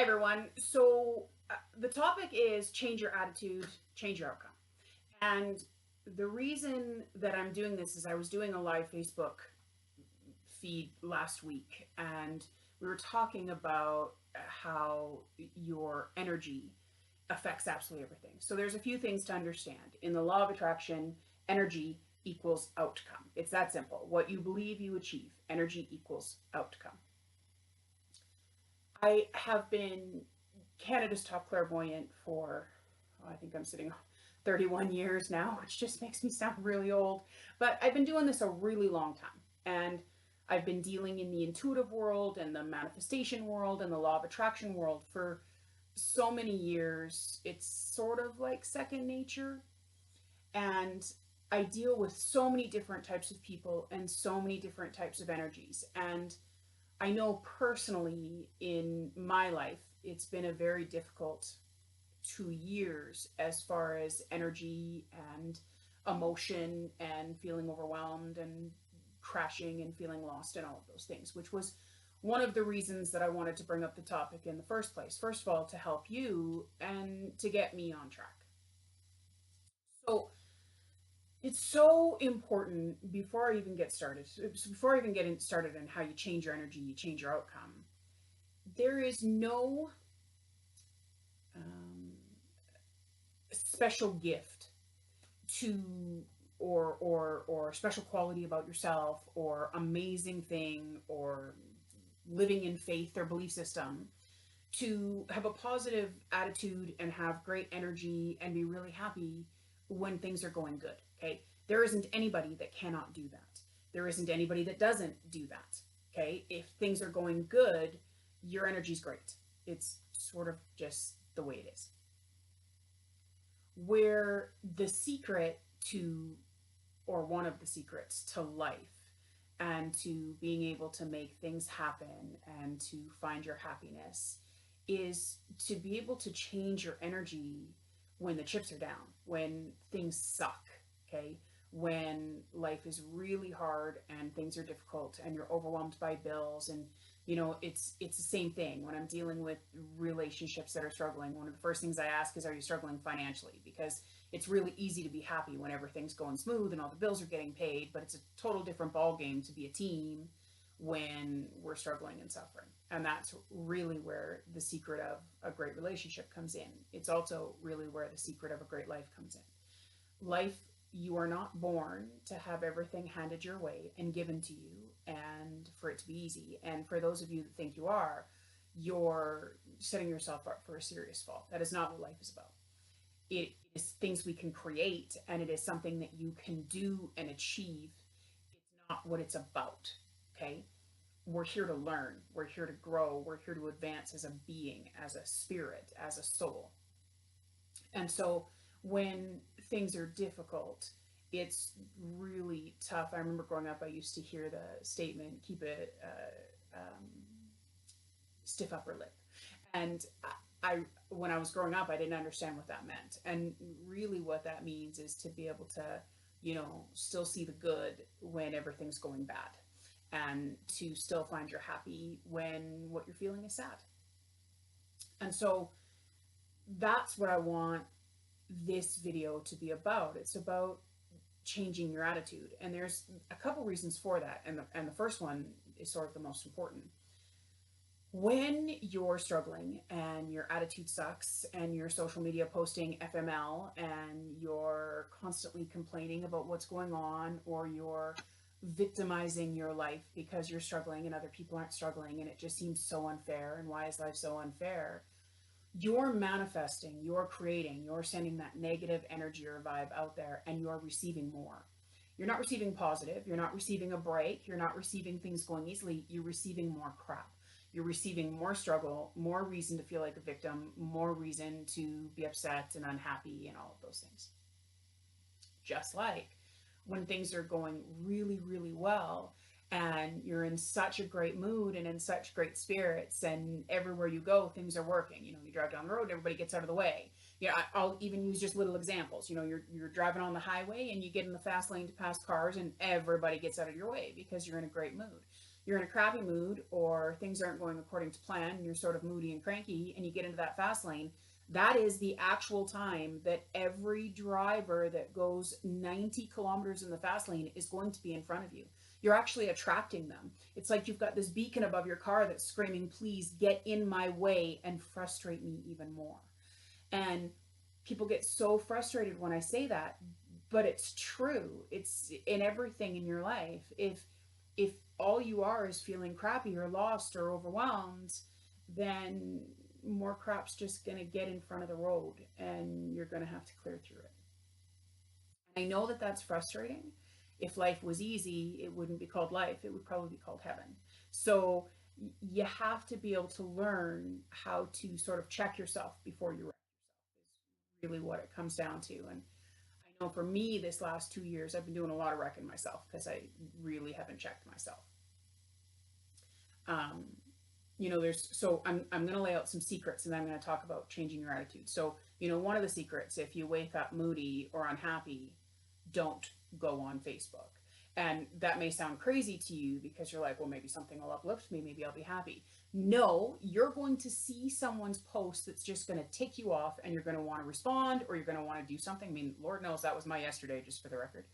Hi, everyone. So, the topic is change your attitude, change your outcome. And the reason that I'm doing this is I was doing a live Facebook feed last week, and we were talking about how your energy affects absolutely everything. So, there's a few things to understand. In the law of attraction, energy equals outcome. It's that simple. What you believe you achieve, energy equals outcome. I have been Canada's top clairvoyant for, I think I'm sitting 31 years now, which just makes me sound really old. But I've been doing this a really long time. And I've been dealing in the intuitive world and the manifestation world and the law of attraction world for so many years. It's sort of like second nature. And I deal with so many different types of people and so many different types of energies. And I know personally in my life, it's been a very difficult 2 years as far as energy and emotion and feeling overwhelmed and crashing and feeling lost and all of those things, which was one of the reasons that I wanted to bring up the topic in the first place. First of all, to help you and to get me on track. So, it's so important before I even get started. So before I even get started on how you change your energy, you change your outcome. There is no um, special gift to or special quality about yourself or amazing thing or living in faith or belief system to have a positive attitude and have great energy and be really happy when things are going good. Okay. There isn't anybody that cannot do that. There isn't anybody that doesn't do that. Okay. If things are going good, your energy's great. It's sort of just the way it is. Where the secret to, or one of the secrets to life and to being able to make things happen and to find your happiness is to be able to change your energy when the chips are down, when things suck, okay? When life is really hard and things are difficult and you're overwhelmed by bills and it's the same thing when I'm dealing with relationships that are struggling. One of the first things I ask is, are you struggling financially? Because it's really easy to be happy when everything's going smooth and all the bills are getting paid, but it's a total different ball game to be a team when we're struggling and suffering. And that's really where the secret of a great relationship comes in. It's also really where the secret of a great life comes in. Life, you are not born to have everything handed your way and given to you and for it to be easy. And for those of you that think you are, you're setting yourself up for a serious fall. That is not what life is about. It is things we can create and it is something that you can do and achieve. It's not what it's about. Okay. We're here to learn. We're here to grow. We're here to advance as a being, as a spirit, as a soul. And so when things are difficult, it's really tough. I remember growing up, I used to hear the statement, keep a stiff upper lip. And when I was growing up, I didn't understand what that meant. And really what that means is to be able to, still see the good when everything's going bad and to still find you're happy when what you're feeling is sad. And so that's what I want this video to be about. It's about changing your attitude. And there's a couple reasons for that. And the first one is sort of the most important. When you're struggling and your attitude sucks and your social media posting FML and you're constantly complaining about what's going on or you're victimizing your life because you're struggling and other people aren't struggling and it just seems so unfair and why is life so unfair, you're manifesting, you're creating, you're sending that negative energy or vibe out there and you're receiving more. You're not receiving positive, you're not receiving a break, you're not receiving things going easily, you're receiving more crap. You're receiving more struggle, more reason to feel like a victim, more reason to be upset and unhappy and all of those things. Just like when things are going really, really well and you're in such a great mood and in such great spirits and everywhere you go things are working. You drive down the road, everybody gets out of the way. I'll even use just little examples. You're driving on the highway and you get in the fast lane to pass cars and everybody gets out of your way because you're in a great mood. you're in a crappy mood or things aren't going according to plan and you're sort of moody and cranky and you get into that fast lane, that is the actual time that every driver that goes 90 kilometers in the fast lane is going to be in front of you. You're actually attracting them. It's like you've got this beacon above your car that's screaming, please get in my way and frustrate me even more. And people get so frustrated when I say that, but it's true. It's in everything in your life. If all you are is feeling crappy or lost or overwhelmed, then more crap's just going to get in front of the road and you're going to have to clear through it. I know that that's frustrating. If life was easy, it wouldn't be called life. It would probably be called heaven. So you have to be able to learn how to sort of check yourself before you wreck yourself, is really what it comes down to. And I know for me, this last 2 years, I've been doing a lot of wrecking myself because I really haven't checked myself. Um, I'm going to lay out some secrets and then I'm going to talk about changing your attitude. So, one of the secrets, if you wake up moody or unhappy, don't go on Facebook. And that may sound crazy to you because you're like, well, maybe something will uplift me. Maybe I'll be happy. No, you're going to see someone's post that's just going to tick you off and you're going to want to respond or you're going to want to do something. I mean, Lord knows that was my yesterday, just for the record.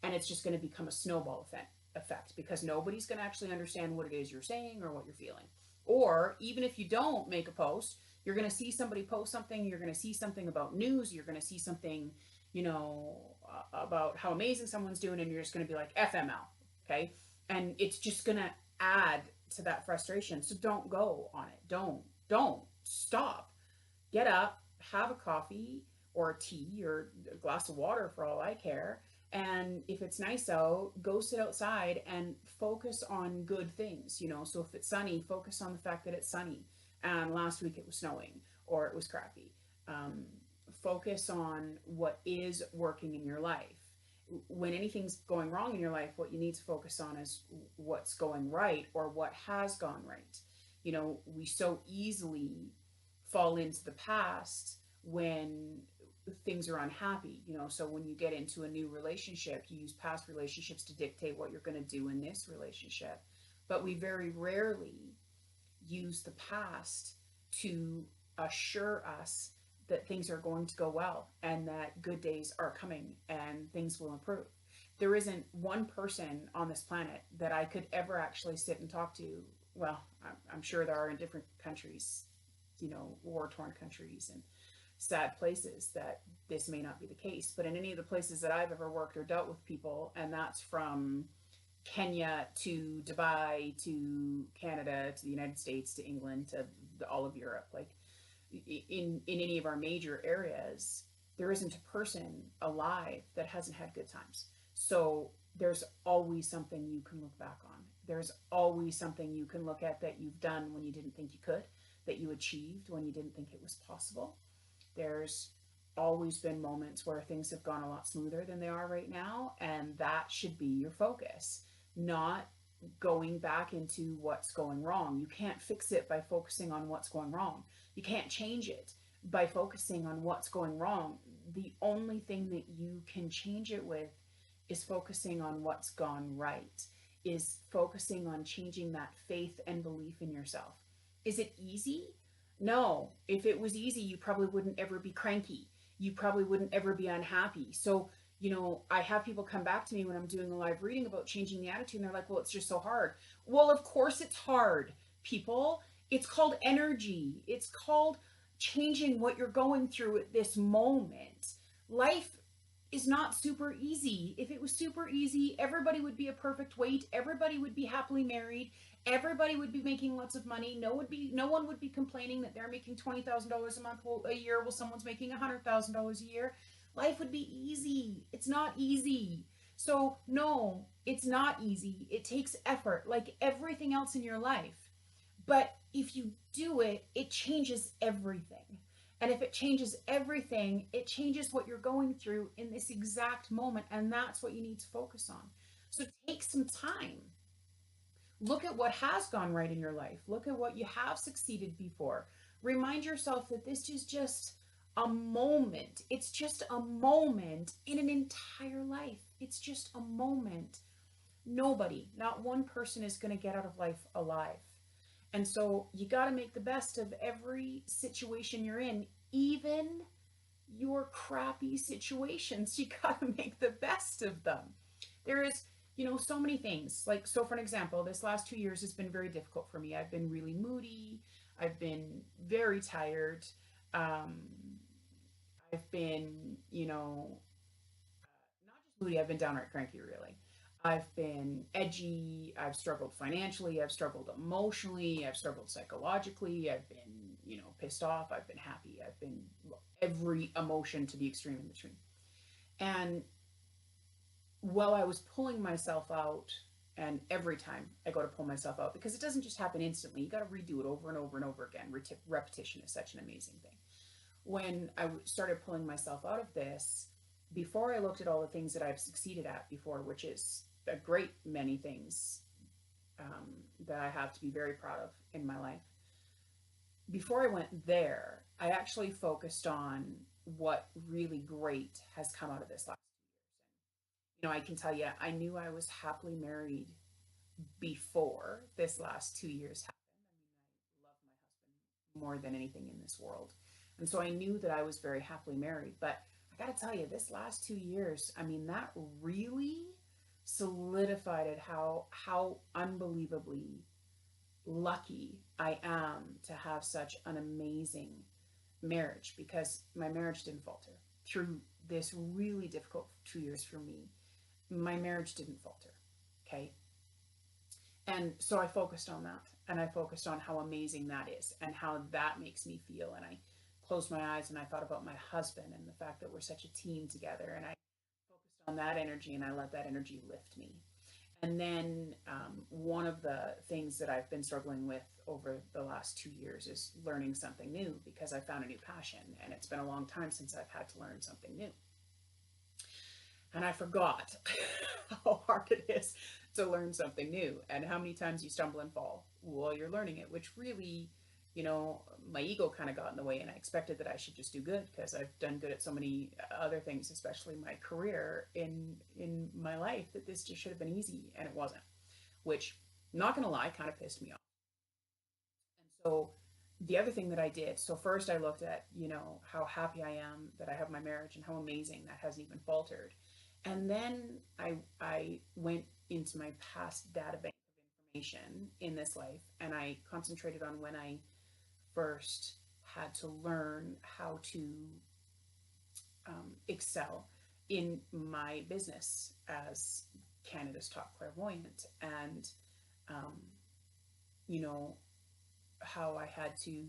And it's just going to become a snowball effect because nobody's going to actually understand what it is you're saying or what you're feeling. Or even if you don't make a post, you're going to see somebody post something, you're going to see something about news, you're going to see something, about how amazing someone's doing, and you're just going to be like, FML, okay? And it's just going to add to that frustration. So don't go on it. Don't stop. Get up, have a coffee or a tea or a glass of water for all I care. And if it's nice out, go sit outside and focus on good things, So if it's sunny, focus on the fact that it's sunny. And last week it was snowing or it was crappy. Focus on what is working in your life. When anything's going wrong in your life, what you need to focus on is what's going right or what has gone right. We so easily fall into the past when things are unhappy, so when you get into a new relationship, you use past relationships to dictate what you're going to do in this relationship. But we very rarely use the past to assure us that things are going to go well and that good days are coming and things will improve. There isn't one person on this planet that I could ever actually sit and talk to. Well, I'm sure there are in different countries, war-torn countries and sad places that this may not be the case. But in any of the places that I've ever worked or dealt with people, and that's from Kenya to Dubai to Canada to the United States to England to all of Europe, like in any of our major areas, there isn't a person alive that hasn't had good times. So there's always something you can look back on. There's always something you can look at that you've done when you didn't think you could, that you achieved when you didn't think it was possible. There's always been moments where things have gone a lot smoother than they are right now, and that should be your focus, not going back into what's going wrong. You can't fix it by focusing on what's going wrong. You can't change it by focusing on what's going wrong. The only thing that you can change it with is focusing on what's gone right, is focusing on changing that faith and belief in yourself. Is it easy? No. If it was easy, you probably wouldn't ever be cranky. You probably wouldn't ever be unhappy. So, I have people come back to me when I'm doing a live reading about changing the attitude, and they're like, well, it's just so hard. Well, of course it's hard, people. It's called energy. It's called changing what you're going through at this moment. Life is not super easy. If it was super easy, everybody would be a perfect weight. Everybody would be happily married. Everybody would be making lots of money. No one would be complaining that they're making $20,000 a year while someone's making $100,000 a year. Life would be easy. It's not easy. So no, it's not easy. It takes effort, like everything else in your life. But if you do it, it changes everything. And if it changes everything, it changes what you're going through in this exact moment. And that's what you need to focus on. So take some time. Look at what has gone right in your life. Look at what you have succeeded before. Remind yourself that this is just a moment. It's just a moment in an entire life. It's just a moment. Nobody, not one person is going to get out of life alive. And so you got to make the best of every situation you're in, even your crappy situations. You got to make the best of them. There is, so many things. Like, so for an example, this last 2 years has been very difficult for me. I've been really moody. I've been very tired. Um, I've been, not just moody, I've been downright cranky, really. I've been edgy. I've struggled financially. I've struggled emotionally. I've struggled psychologically. I've been, pissed off. I've been happy. I've been every emotion to the extreme in between. And while I was pulling myself out, and every time I go to pull myself out, because it doesn't just happen instantly, you got to redo it over and over and over again. Repetition is such an amazing thing. When I started pulling myself out of this, before I looked at all the things that I've succeeded at before, which is a great many things that I have to be very proud of in my life, before I went there, I actually focused on what really great has come out of this last 2 years. And, I can tell you, I knew I was happily married before this last 2 years happened. I mean, I love my husband more than anything in this world. And so I knew that I was very happily married. But I got to tell you, this last 2 years, I mean, that really solidified it how unbelievably lucky I am to have such an amazing marriage, because my marriage didn't falter through this really difficult 2 years for me. My marriage didn't falter. Okay. And so I focused on that, and I focused on how amazing that is and how that makes me feel. And I closed my eyes and I thought about my husband and the fact that we're such a team together. And I focused on that energy and I let that energy lift me. And then one of the things that I've been struggling with over the last 2 years is learning something new, because I found a new passion, and it's been a long time since I've had to learn something new. And I forgot how hard it is to learn something new and how many times you stumble and fall while you're learning it, which really, my ego kind of got in the way, and I expected that I should just do good because I've done good at so many other things, especially my career in my life, that this just should have been easy, and it wasn't, which, not going to lie, kind of pissed me off. And so the other thing that I did, so first I looked at, how happy I am that I have my marriage and how amazing that hasn't even faltered. And then I went into my past data bank of information in this life, and I concentrated on when I first had to learn how to excel in my business as Canada's top clairvoyant, and um, you know how I had to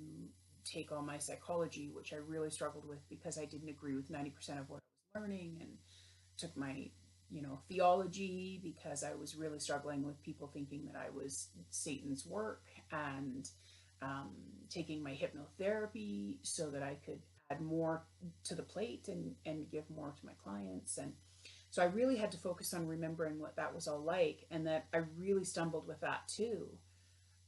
take all my psychology, which I really struggled with because I didn't agree with 90% of what I was learning, and took my theology because I was really struggling with people thinking that I was Satan's work, and taking my hypnotherapy so that I could add more to the plate and give more to my clients. And so I really had to focus on remembering what that was all like, and that I really stumbled with that too.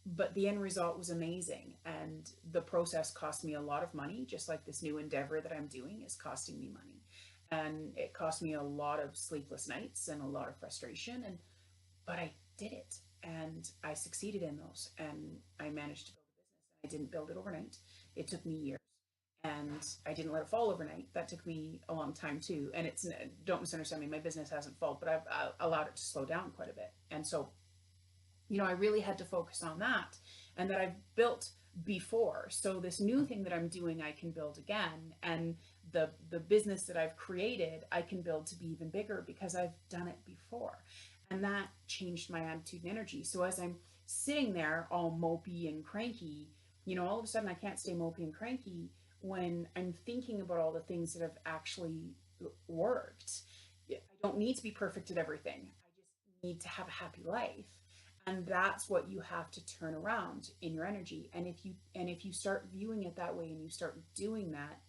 But the end result was amazing, and the process cost me a lot of money, just like this new endeavor that I'm doing is costing me money. And it cost me a lot of sleepless nights and a lot of frustration, but I did it, and I succeeded in those, and I managed to build a business. And I didn't build it overnight. It took me years, and I didn't let it fall overnight. That took me a long time too. And it's, don't misunderstand me, my business hasn't fallen, but I've allowed it to slow down quite a bit. And so, I really had to focus on that, and that I've built before. So this new thing that I'm doing, I can build again. And the business that I've created, I can build to be even bigger because I've done it before. And that changed my attitude and energy. So as I'm sitting there all mopey and cranky, all of a sudden I can't stay mopey and cranky when I'm thinking about all the things that have actually worked. I don't need to be perfect at everything. I just need to have a happy life. And that's what you have to turn around in your energy. And if you start viewing it that way and you start doing that,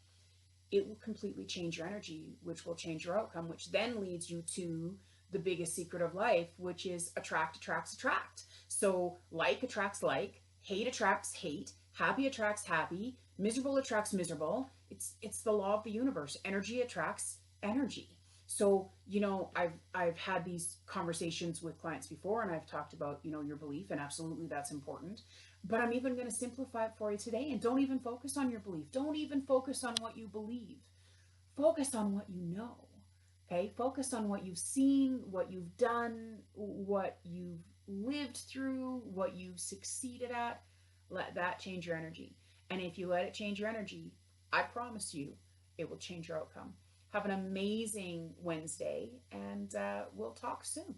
it will completely change your energy, which will change your outcome, which then leads you to the biggest secret of life, which is attract attracts attract. So like attracts like, hate attracts hate, happy attracts happy, miserable attracts miserable. It's the law of the universe. Energy attracts energy. So, I've had these conversations with clients before, and I've talked about, your belief, and absolutely that's important. But I'm even going to simplify it for you today, and don't even focus on your belief. Don't even focus on what you believe. Focus on what you know. Okay? Focus on what you've seen, what you've done, what you've lived through, what you've succeeded at. Let that change your energy. And if you let it change your energy, I promise you, it will change your outcome. Have an amazing Wednesday, and we'll talk soon.